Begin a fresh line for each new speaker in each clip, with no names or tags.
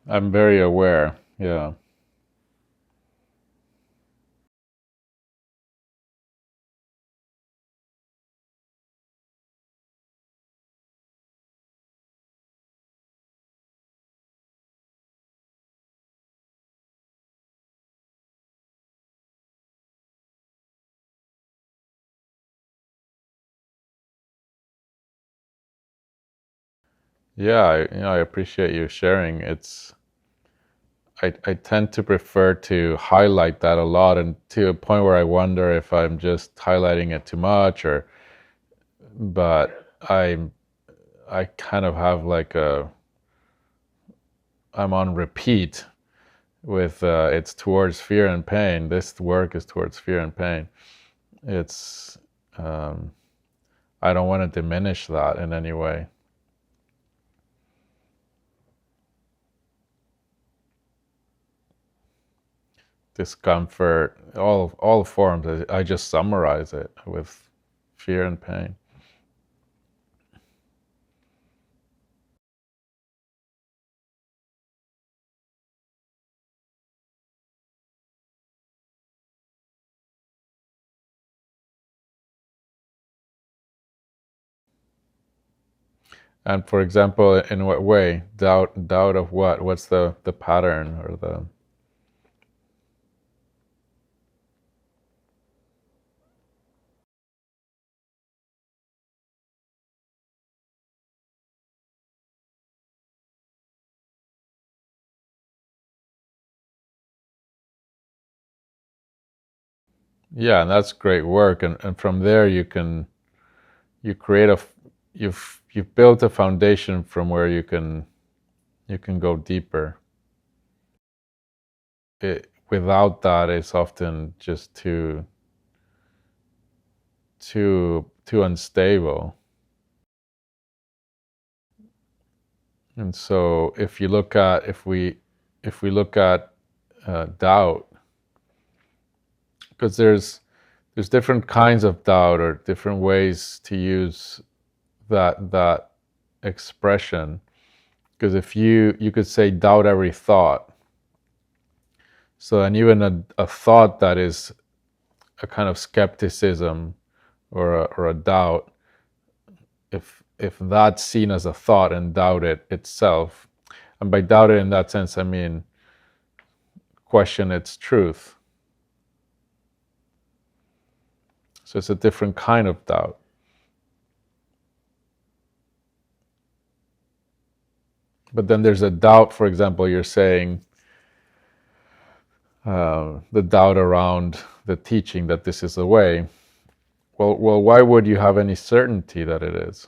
I'm very aware. Yeah. Yeah, I appreciate you sharing. I tend to prefer to highlight that a lot, and to a point where I wonder if I'm just highlighting it too much, or but I kind of have like a I'm on repeat with it's towards fear and pain. This work is towards fear and pain. It's um, I don't want to diminish that in any way. Discomfort, all forms. I just summarize it with fear and pain. And for example, in what way? Doubt of what? What's the pattern or the? Yeah, and that's great work. And from there you create you've built a foundation from where you can go deeper. Without that, it's often just too unstable. And so if we look at doubt, because there's different kinds of doubt or different ways to use that expression. Because if you could say doubt every thought, so and even a thought that is a kind of skepticism or a doubt, if that's seen as a thought and doubt it itself, and by doubt it in that sense I mean question its truth. So it's a different kind of doubt. But then there's a doubt, for example, you're saying the doubt around the teaching that this is the way. Well, why would you have any certainty that it is?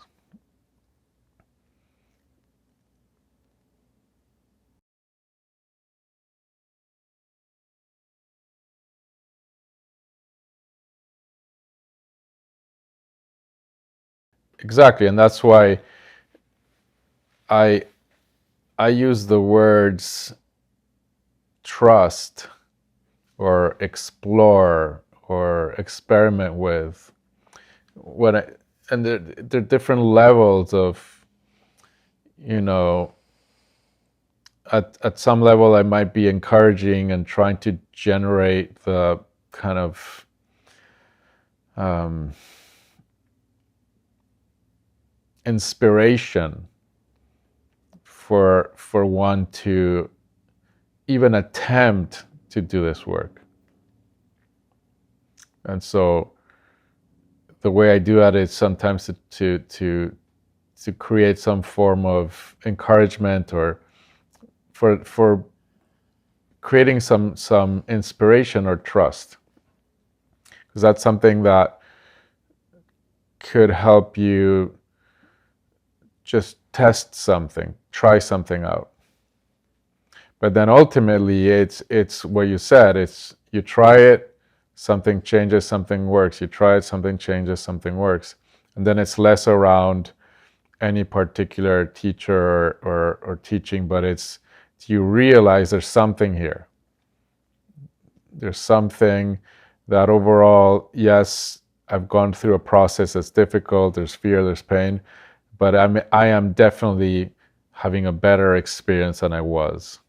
Exactly, and that's why I I use the words trust or explore or experiment with when I, and there are different levels of, you know, at some level I might be encouraging and trying to generate the kind of um, inspiration for one to even attempt to do this work. And so the way I do that is sometimes to create some form of encouragement or for creating some inspiration or trust, because that's something that could help you just test something, try something out. But then ultimately it's what you said, it's you try it, something changes, something works, you try it, something changes, something works, and then it's less around any particular teacher or teaching, but it's you realize there's something here. There's something that overall, yes, I've gone through a process that's difficult, there's fear, there's pain, but I am definitely having a better experience than I was.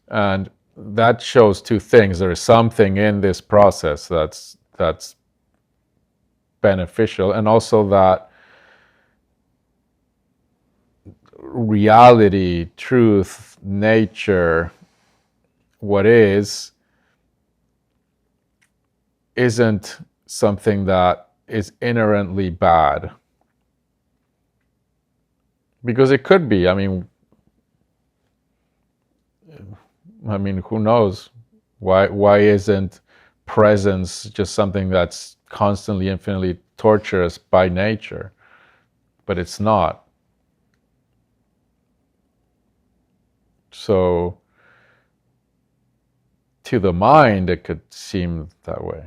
And that shows two things. There is something in this process that's beneficial, and also that reality, truth, nature, what isn't something that is inherently bad. Because it could be. I mean, who knows? Why isn't presence just something that's constantly, infinitely torturous by nature? But it's not. So, to the mind, it could seem that way.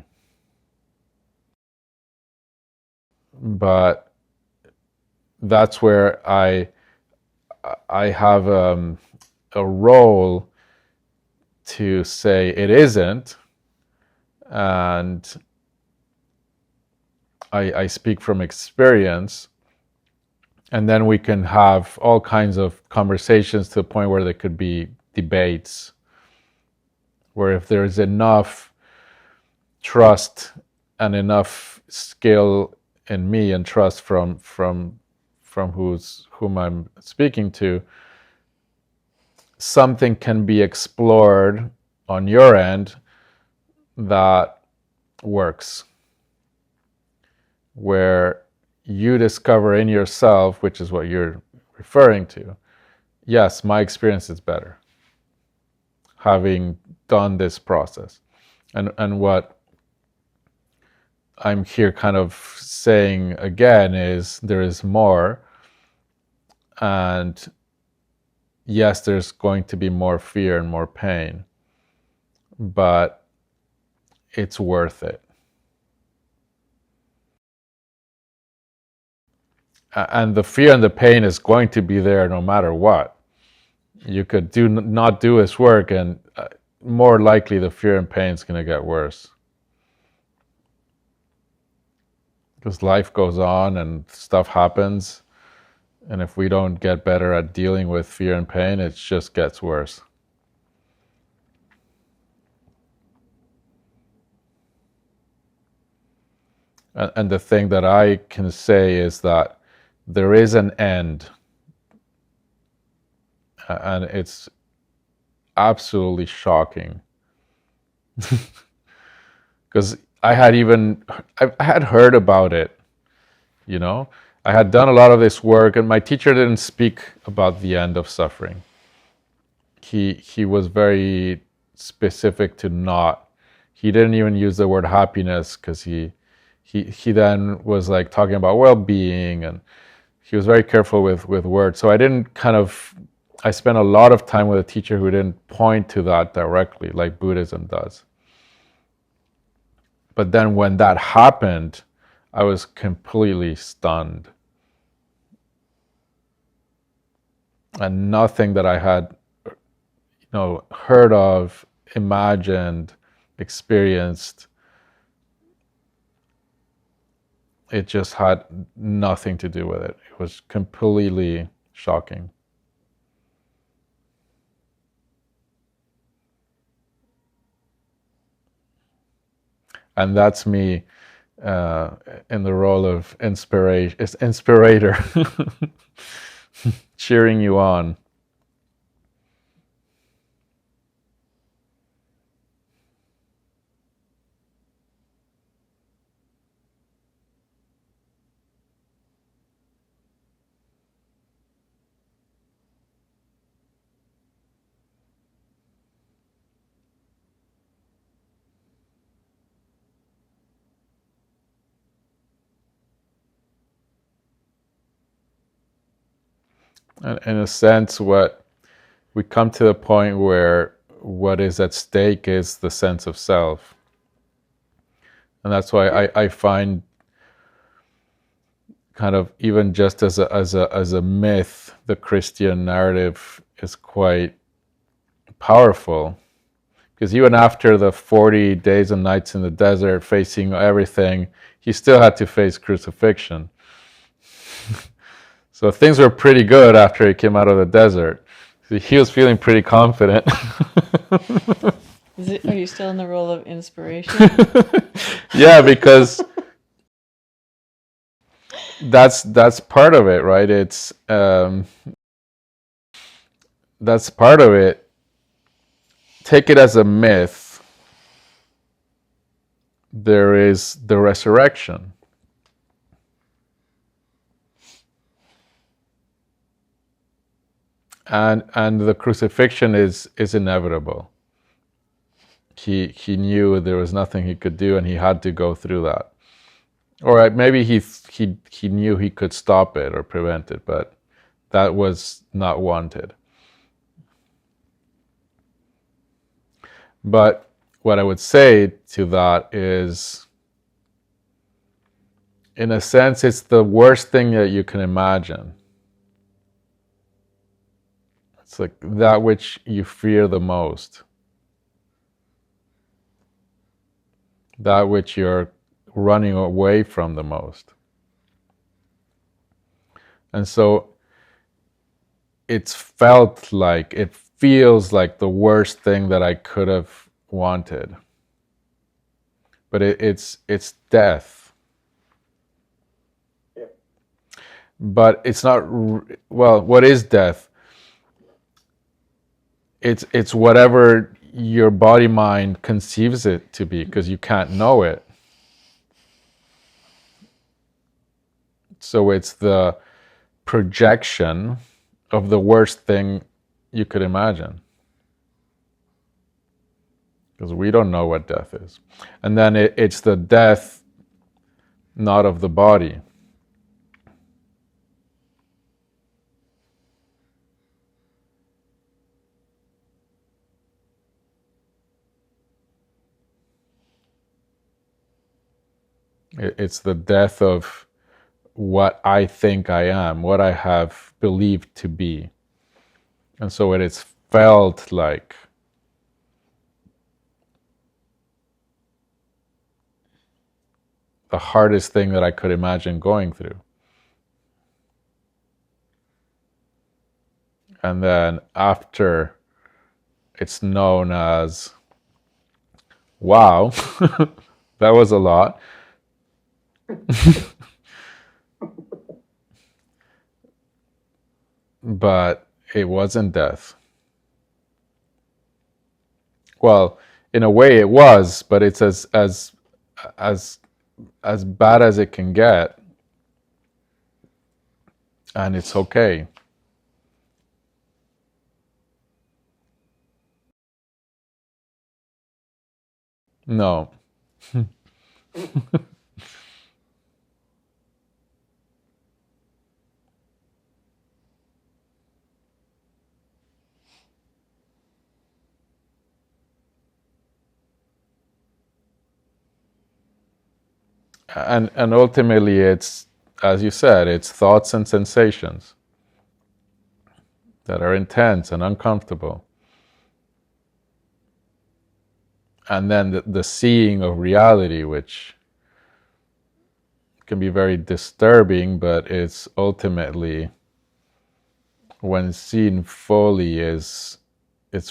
But that's where I have a role to say it isn't, and I speak from experience, and then we can have all kinds of conversations to the point where there could be debates, where if there's enough trust and enough skill in me and trust from whom I'm speaking to, something can be explored on your end that works, where you discover in yourself, which is what you're referring to, yes, my experience is better having done this process. And what I'm here kind of saying again is there is more, and yes, there's going to be more fear and more pain, but it's worth it. And the fear and the pain is going to be there no matter what. You could not do this work, and more likely the fear and pain is going to get worse. Because life goes on and stuff happens, and if we don't get better at dealing with fear and pain, it just gets worse. And the thing that I can say is that there is an end, and it's absolutely shocking. Because I had heard about it, you know. I had done a lot of this work, and my teacher didn't speak about the end of suffering. He was very specific to not. He didn't even use the word happiness, because he then was like talking about well-being, and he was very careful with words. So I spent a lot of time with a teacher who didn't point to that directly, like Buddhism does. But then when that happened, I was completely stunned. And nothing that I had, heard of, imagined, experienced, it just had nothing to do with it. It was completely shocking. And that's me in the role of inspirator, cheering you on. And in a sense, what we come to the point where what is at stake is the sense of self. And that's why I find, kind of, even just as a myth, the Christian narrative is quite powerful. Because even after the 40 days and nights in the desert, facing everything, he still had to face crucifixion. So things were pretty good after he came out of the desert. He was feeling pretty confident.
Are you still in the role of inspiration?
Yeah, because that's part of it, right? It's that's part of it. Take it as a myth. There is the resurrection. And the crucifixion is inevitable. He knew there was nothing he could do, and he had to go through that. Or maybe he knew he could stop it or prevent it, but that was not wanted. But what I would say to that is, in a sense, it's the worst thing that you can imagine. It's like that which you fear the most, that which you're running away from the most. And so it feels like the worst thing that I could have wanted. But it's death.
Yeah.
But it's not, well, what is death? It's whatever your body mind conceives it to be, because you can't know it. So it's the projection of the worst thing you could imagine, because we don't know what death is. And then it's the death not of the body. It's the death of what I think I am, what I have believed to be. And so it is felt like the hardest thing that I could imagine going through. And then after, it's known as, wow, that was a lot. But it wasn't death. Well, in a way it was, but it's as bad as it can get. And it's okay. No. And ultimately it's, as you said, it's thoughts and sensations that are intense and uncomfortable. And then the seeing of reality, which can be very disturbing, but it's ultimately, when seen fully, it's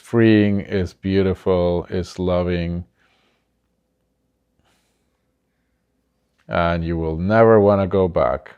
freeing, it's beautiful, it's loving, and you will never want to go back.